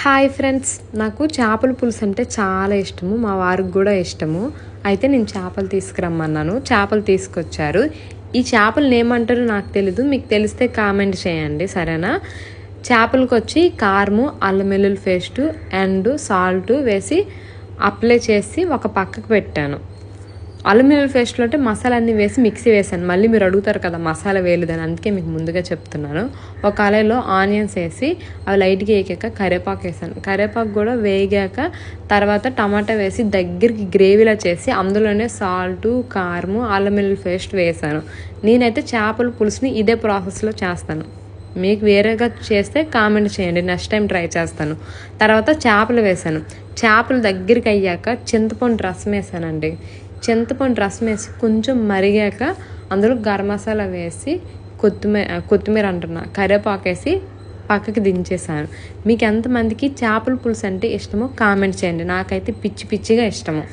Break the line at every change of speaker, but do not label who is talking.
Hi friends, నాకు చేపల పులుసు అంటే చాలా ఇష్టము. మా వారికి కూడా ఇష్టము. అయితే నేను చేపలు తీసుకురమ్మన్నాను, చేపలు తీసుకొచ్చారు. ఈ చేపలను ఏమంటారో నాకు తెలీదు, మీకు తెలిస్తే కామెంట్ చేయండి సరేనా. చేపలకు వచ్చి కారము, అల్లం వెల్లుల్లి పేస్టు అండ్ సాల్ట్ వేసి అప్లై చేసి ఒక పక్కకు పెట్టాను. అల్లం వెల్లుల్లి పేస్ట్లో అంటే మసాలా అన్నీ వేసి మిక్సీ వేసాను. మళ్ళీ మీరు అడుగుతారు కదా మసాలా వేయలేదని, అందుకే మీకు ముందుగా చెప్తున్నాను. ఒక కళాయిలో ఆనియన్స్ వేసి అవి లైట్గా వేగాక కరివేపాకు వేసాను. కరివేపాకు కూడా వేగాక తర్వాత టమాటా వేసి దగ్గరికి గ్రేవీలా చేసి అందులోనే సాల్టు, కారము, అల్లం వెల్లుల్లి పేస్ట్ వేసాను. నేనైతే చేపల పులుసుని ఇదే ప్రాసెస్లో చేస్తాను. మీకు వేరేగా చేస్తే కామెంట్ చేయండి, నెక్స్ట్ టైం ట్రై చేస్తాను. తర్వాత చేపలు వేసాను. చేపలు దగ్గరికి అయ్యాక చింతపండు రసం వేసానండి. చింతపండు రసం వేసి కొంచెం మరిగాక అందులో గరం మసాలా వేసి కొత్తిమీర కరివేపాకు వేసి పక్కకి దించేసాను. మీకు ఎంతమందికి చేపల పులుసు అంటే ఇష్టమో కామెంట్ చేయండి. నాకైతే పిచ్చిగా ఇష్టము.